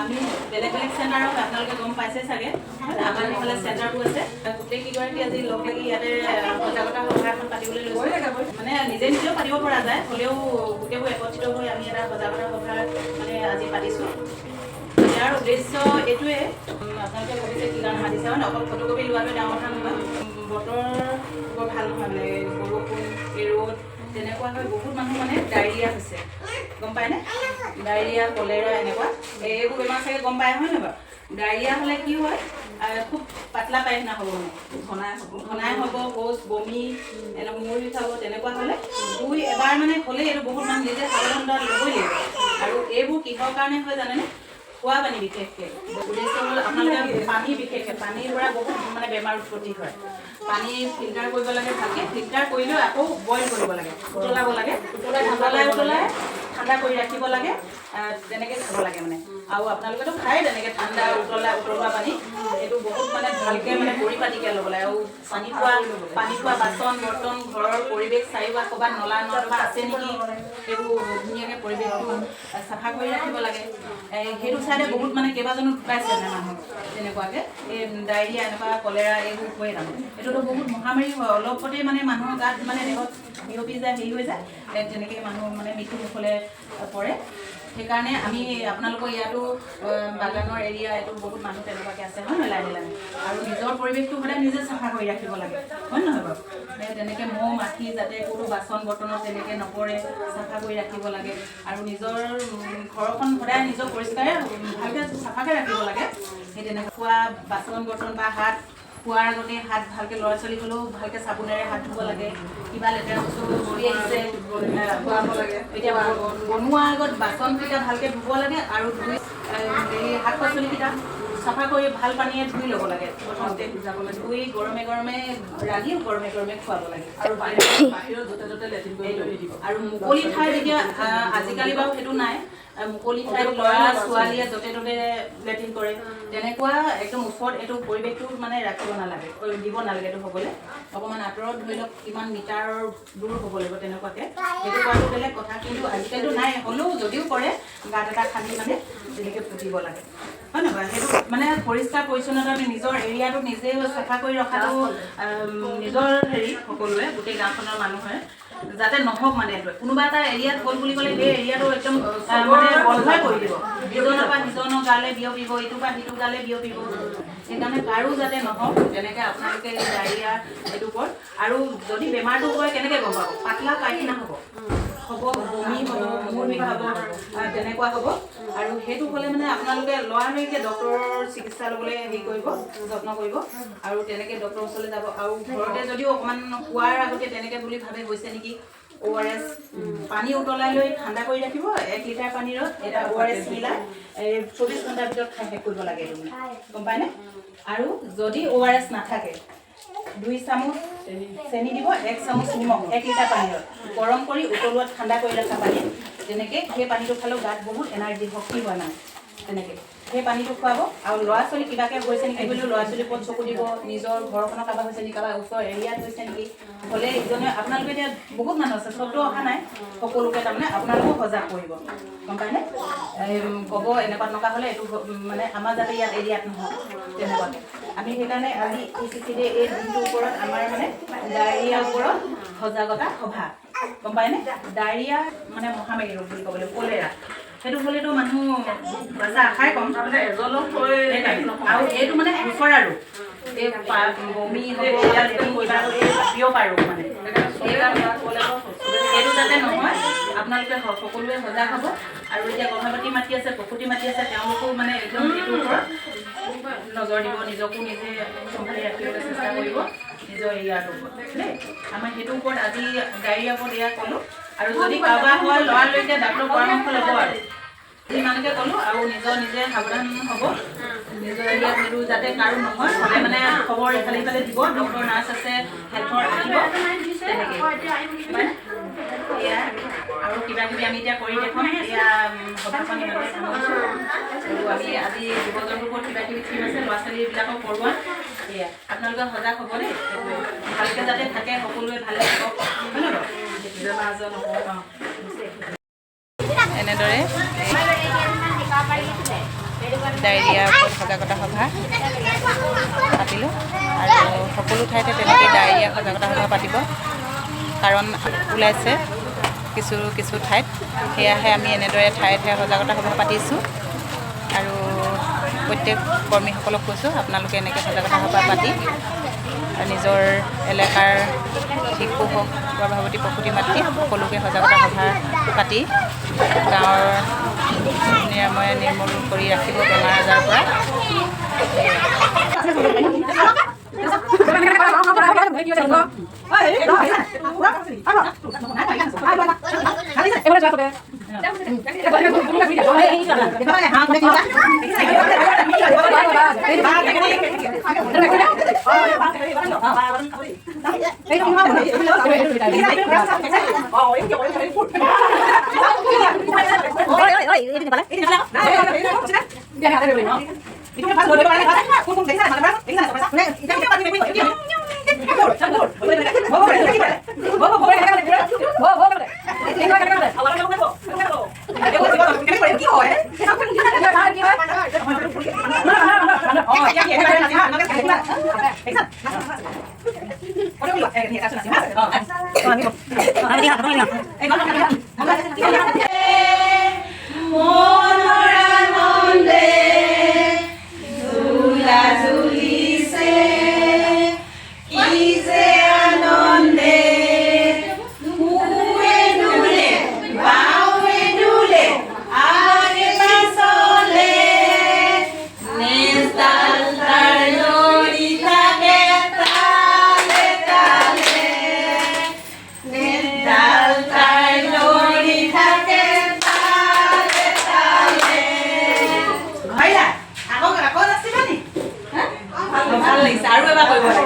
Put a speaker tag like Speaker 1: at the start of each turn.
Speaker 1: আমি বেলেগ বেলেগ চেণ্টাৰত আপোনালোকে গম পাইছে চাগে আমাৰ এইফালে চেণ্টাৰটো আছে গোটেইকেইগৰাকী আজি লগ লাগি ইয়াতে সজাগতা সভা এখন পাতিবলৈ লৈছোঁ মানে নিজে নিজেও পাতিব পৰা যায় হ'লেও গোটেইবোৰ একত্ৰিত হৈ আমি এটা সজাগতা সভা মানে আজি পাতিছোঁ ইয়াৰ উদ্দেশ্য এইটোৱে আপোনালোকে ভাবিছে কি গান মাতিছে মানে অকল ফটোকপি লোৱাটো ডাঙৰ কথা নহয় বতৰ বৰ ভাল নহয় মানে বৰষুণ ৰ'দ তেনেকুৱা হয় বহুত মানুহ মানে ডায়েৰিয়া হৈছে গম পায়নে ডায়েৰিয়া কলেৰা এনেকুৱা এইবোৰ বেমাৰ চাগে গম পায় হয় নহয় বাৰু ডায়েৰিয়া হ'লে কি হয় খুব পাতলা পায়খানা হ'ব মানে ঘনাই হ'ব শৌচ বমি এনেকুৱা মূৰ বিষাব তেনেকুৱা হ'লে এবাৰ মানে হ'লে এইটো বহুত মানুহ নিজে সাৱধানতা ল'বই লাগিব আৰু এইবোৰ কিহৰ কাৰণে হয় জানেনে খোৱা পানী বিশেষকৈ উদ্দেশ্য হ'ল আপোনালোকে পানী বিশেষকৈ পানীৰ পৰা বহুত মানে বেমাৰ উৎপত্তি হয় পানী ফিল্টাৰ কৰিব লাগে ভালকৈ ফিল্টাৰ কৰিলেও আকৌ বইল কৰিব লাগে উতলাব লাগে উতলাই ঠাণ্ডা কৰি ৰাখিব লাগে তেনেকৈ খাব লাগে মানে আৰু আপোনালোকেতো খায় তেনেকৈ ঠাণ্ডা উতলোৱা পানী এইটো বহুত মানে ভালকৈ মানে পৰিপাটিকৈ ল'ব লাগে আৰু পানী খোৱা বাচন বৰ্তন ঘৰৰ পৰিৱেশ চাৰিওকাষ ক'ৰবাত নলা নৰ্দমা আছে নেকি সেইবোৰ ধুনীয়াকৈ পৰিৱেশটো চাফা কৰি ৰাখিব লাগে সেইটো চাইডে বহুত মানে কেইবাজনো ঢুকাইছে মানে মানুহ তেনেকুৱাকৈ এই ডায়েৰিয়া এনেকুৱা কলেৰা এইবোৰ হৈ থাকে এইটোতো বহুত মহামাৰী হয় অলপতে মানে মানুহৰ গাত মানে দেহত বিয়পি যায় হেৰি হৈ যায় তেনেকৈ মানুহ মানে মৃত্যু মুখলৈ পৰে সেইকাৰণে আমি আপোনালোকৰ ইয়াতো বাগানৰ এৰিয়া এইটো বহুত মানুহ তেনেকুৱাকৈ আছে হয় নহয় লাহে লাহে আৰু নিজৰ পৰিৱেশটো সদায় নিজে চাফা কৰি ৰাখিব লাগে হয় নহয় বাৰু তেনেকৈ মহ মাখি যাতে কোনো বাচন বৰ্তনত তেনেকৈ নপৰে চাফা কৰি ৰাখিব লাগে আৰু নিজৰ ঘৰখন সদায় নিজৰ পৰিষ্কাৰে ভালকৈ চাফাকৈ ৰাখিব লাগে সেই তেনেকৈ খোৱা বাচন বৰ্তন বা হাত খোৱাৰ আগতে হাত ভালকৈ ল'ৰা ছোৱালী হ'লেও ভালকৈ চাবোনেৰে হাত ধুব লাগে কিবা লেতেৰা বস্তু ঘূৰি আহিছে খুৱাব লাগে এতিয়া বনোৱাৰ আগত বাচনকেইটা ভালকৈ ধুব লাগে আৰু ধুই শাক পাচলিকেইটা চাফা কৰি ভাল পানীয়ে ধুই ল'ব লাগে প্ৰথমতে সিজাবলৈ ধুই গৰমে গৰমে ৰান্ধিও গৰমে গৰমে খুৱাব লাগে আৰু বাহিৰত য'তে ত'তে লেট্ৰিন কৰি দিব আৰু মুকলি ঠাই যেতিয়া আজিকালি বাৰু সেইটো নাই মুকলি ঠাইত ল'ৰা ছোৱালীয়ে য'তে ত'তে লেট্ৰিন কৰে তেনেকুৱা একদম ওচৰত এইটো পৰিৱেশটো মানে ৰাখিব নালাগে দিব নালাগে এইটো হ'বলৈ অকণমান আঁতৰত ধৰি লওক কিমান মিটাৰৰ দূৰ হ'ব লাগিব তেনেকুৱাকৈ সেইটো কৰাটো বেলেগ কথা কিন্তু আজিকালিতো নাই হ'লেও যদিও কৰে গাঁত এটা খান্দি মানে তেনেকৈ পুতিব লাগে হয় নহয় সেইটো মানে পৰিষ্কাৰ পৰিচ্ছন্নতা আমি নিজৰ এৰিয়াটো নিজে চাফা কৰি ৰখাটো নিজৰ হেৰি সকলোৱে গোটেই গাঁওখনৰ মানুহে যাতে নহওক মানে এইটো কোনোবা এটা এৰিয়াত হ'ল বুলি ক'লে সেই এৰিয়াটো একদম মানে বন্ধই কৰি দিব ইজনৰ পৰা সিজনৰ গালে বিয়পিব ইটোৰ পৰা সিটোৰ গালে বিয়পিব সেইকাৰণে কাৰো যাতে নহওক তেনেকৈ আপোনালোকে ডায়েৰিয়া এইটোৰ ওপৰত আৰু যদি বেমাৰটো হয় কেনেকৈ গম পাব পাতলা পায়খানা হ'ব বমি হ'ব মূৰ বিষাব তেনেকুৱা হ'ব আৰু সেইটো হ'লে মানে আপোনালোকে লৰালৰিকৈ ডক্তৰৰ চিকিৎসা ল'বলৈ হেৰি কৰিব যত্ন কৰিব আৰু তেনেকৈ ডক্তৰৰ ওচৰলৈ যাব আৰু ঘৰতে যদিও অকণমান খোৱাৰ আগতে তেনেকৈ বুলি ভাবে হৈছে নেকি ORS পানী উতলাই লৈ ঠাণ্ডা কৰি ৰাখিব 1 লিটাৰ পানীৰ এটা ORS মিলাই 24 ঘণ্টাৰ ভিতৰত খাই শেষ কৰিব লাগে এইটো গম পায়নে আৰু যদি ORS নাথাকে 2 চামুচ চেনি দিব 1 চামুচ নিমখ 1 লিটাৰ পানীৰ গৰম কৰি উতলোৱাত ঠাণ্ডা কৰি ৰখা পানী তেনেকৈ সেই পানীটো খালেও গাত বহুত এনাৰ্জি শক্তি হয় মানে তেনেকৈ সেই পানীটো খুৱাব আৰু ল'ৰা ছোৱালী কিবাকৈ হৈছে নেকি বুলিও ল'ৰা ছোৱালীৰ ওপৰত চকু দিব নিজৰ ঘৰখনৰ কাৰোবাৰ হৈছে নেকি কাৰোবাৰ ওচৰৰ এৰিয়াত হৈছে নেকি হ'লে ইজনে আপোনালোকে এতিয়া বহুত মানুহ আছে চবটো অহা নাই সকলোকে তাৰমানে আপোনালোকেও সজাগ কৰিব গম পায়নে ক'ব এনেকুৱা তেনেকুৱা হ'লে এইটো মানে আমাৰ যাতে ইয়াত এৰিয়াত নহওক তেনেকুৱাকৈ আমি সেইকাৰণে আজি ECCE এই দিনটোৰ ওপৰত আমাৰ মানে ডায়েৰিয়াৰ ওপৰত সজাগতা সভা গম পায়নে ডায়েৰিয়া মানে মহামাৰী ৰোগ বুলি ক'বলৈ কলেৰা সেইটো হ'লেতো মানুহ বাজা আশাই কম তাৰমানে এজনক হৈ আৰু এইটো মানে খুচৰা ৰোগ এই বমি হ'ব বিয়পা ৰোগ মানে সেইকাৰণে এইটো যাতে নহয় আপোনালোকে সকলোৱে সজাগ হ'ব আৰু এতিয়া গৰ্ভৱতী মাতি আছে প্ৰসূতি মাতি আছে তেওঁলোকো মানে একদম এইটোৰ ওপৰত নজৰ দিব নিজকো নিজে চম্ভালি ৰাখিবলৈ চেষ্টা কৰিব নিজৰ এৰিয়াটোৰ ওপৰত দেই আমাৰ সেইটোৰ ওপৰত আজি ডায়েৰিয়াৰ ওপৰত এয়া ক'লোঁ আৰু যদি কাৰোবাৰ হয় লৰালৰিকৈ ডাক্তৰৰ পৰামৰ্শ ল'ব আৰু ইমানকে ক'লোঁ আৰু নিজে সাৱধান হ'ব নিজৰ এৰিয়াত সেইটো যাতে কাৰো নহয় হ'লে মানে খবৰ ইফালে সিফালে দিব ডক্তৰ নাৰ্ছ আছে হেল্পৰ আহিব তেনেকৈ এয়া আৰু কিবা কিবি আমি এতিয়া কৰি দেখুৱাম এয়া সভাখন ইমানে সামৰিছোঁ আৰু আমি আজি জীৱ জন্তুৰ ওপৰত কিবা কিবি থিম আছে ল'ৰা ছোৱালীবিলাকক পঢ়োৱা এয়া আপোনালোকে সজাগ হ'ব দেই ভালকৈ যাতে থাকে সকলোৱে ভালে থাকক হয় নহয় বাৰু বেমাৰ আজাৰ নহওক এনেদৰে ডায়েৰিয়াৰ ওপৰত সজাগতা সভা পাতিলোঁ আৰু সকলো ঠাইতে তেনেকৈ ডায়েৰিয়া সজাগতা সভা পাতিব কাৰণ ওলাইছে কিছু ঠাইত সেয়াহে আমি এনেদৰে ঠায়ে ঠায়ে সজাগতা সভা পাতিছোঁ আৰু প্ৰত্যেক কৰ্মীসকলক কৈছোঁ আপোনালোকে এনেকৈ সজাগতা সভা পাতি নিজৰ এলেকাৰ শিশু হওক গৰ্ভৱতী প্ৰসূতি মাতৃ সকলোকে সজাগতা সভা পাতি গাঁৱৰ নিৰ্মূল কৰি ৰাখিব বেমাৰ আজাৰৰ পৰা। ভাল লাগিছে আৰু এবাৰ কৰিব